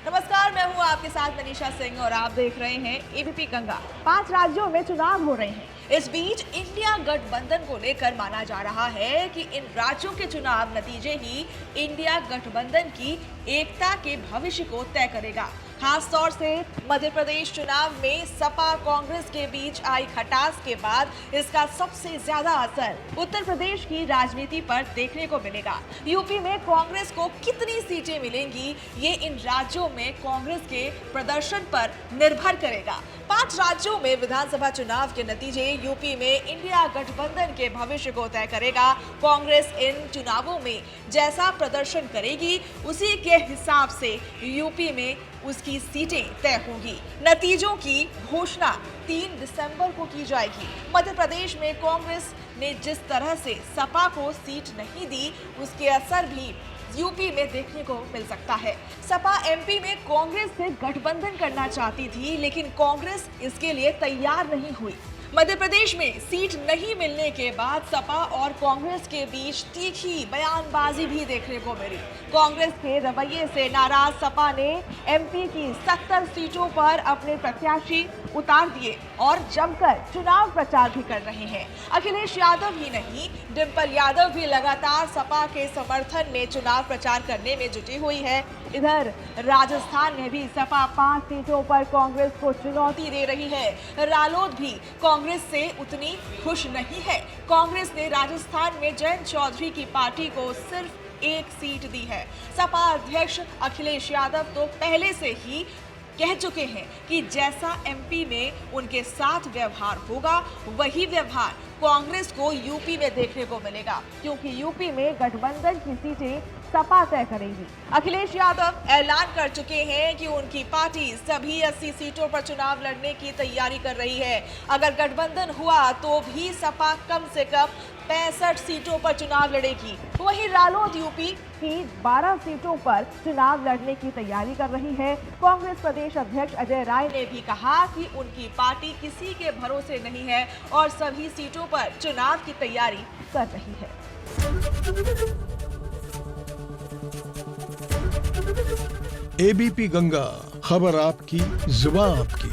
नमस्कार, मैं हूँ आपके साथ मनीषा सिंह और आप देख रहे हैं एबीपी गंगा। 5 राज्यों में चुनाव हो रहे हैं। इस बीच इंडिया गठबंधन को लेकर माना जा रहा है कि इन राज्यों के चुनाव नतीजे ही इंडिया गठबंधन की एकता के भविष्य को तय करेगा। खास तौर से मध्य प्रदेश चुनाव में सपा कांग्रेस के बीच आई खटास के बाद इसका सबसे ज्यादा असर उत्तर प्रदेश की राजनीति पर देखने को मिलेगा। यूपी में कांग्रेस को कितनी सीटें मिलेंगी, ये इन राज्यों में कांग्रेस के प्रदर्शन पर निर्भर करेगा। 5 राज्यों में विधानसभा चुनाव के नतीजे यूपी में इंडिया गठबंधन के भविष्य को तय करेगा। कांग्रेस इन चुनावों में जैसा प्रदर्शन करेगी, उसी के हिसाब से यूपी में उसकी सीटें तय होंगी। नतीजों की घोषणा 3 दिसंबर को की जाएगी। मध्य प्रदेश में कांग्रेस ने जिस तरह से सपा को सीट नहीं दी, उसके असर भी यूपी में देखने को मिल सकता है। सपा एमपी में कांग्रेस से गठबंधन करना चाहती थी, लेकिन कांग्रेस इसके लिए तैयार नहीं हुई। मध्य प्रदेश में सीट नहीं मिलने के बाद सपा और कांग्रेस के बीच तीखी बयानबाजी भी देखने को मिली। कांग्रेस के रवैये से नाराज सपा ने एमपी की 70 सीटों पर अपने प्रत्याशी उतार दिए और जमकर चुनाव प्रचार भी कर रहे हैं। अखिलेश यादव ही नहीं, डिंपल यादव भी लगातार सपा के समर्थन में चुनाव प्रचार करने में जुटी हुई है। इधर राजस्थान में भी सपा 5 सीटों पर कांग्रेस को चुनौती दे रही है। रालोद भी कांग्रेस से उतनी खुश नहीं है। कांग्रेस ने राजस्थान में जयंत चौधरी की पार्टी को सिर्फ 1 सीट दी है। सपा अध्यक्ष अखिलेश यादव तो पहले से ही कह चुके हैं कि जैसा एमपी में उनके साथ व्यवहार होगा, वही व्यवहार कांग्रेस को यूपी में देखने को मिलेगा, क्योंकि यूपी में गठबंधन की सीटें सपा तय करेगी। अखिलेश यादव ऐलान कर चुके हैं कि उनकी पार्टी सभी 80 सीटों पर चुनाव लड़ने की तैयारी कर रही है। अगर गठबंधन हुआ तो भी सपा कम से कम 65 सीटों पर चुनाव लड़ेगी। वहीं रालोद यूपी की 12 सीटों पर चुनाव लड़ने की तैयारी कर रही है। कांग्रेस प्रदेश अध्यक्ष अजय राय ने भी कहा कि उनकी पार्टी किसी के भरोसे नहीं है और सभी सीटों पर चुनाव की तैयारी कर रही है। एबीपी गंगा, खबर आपकी, जुबान आपकी।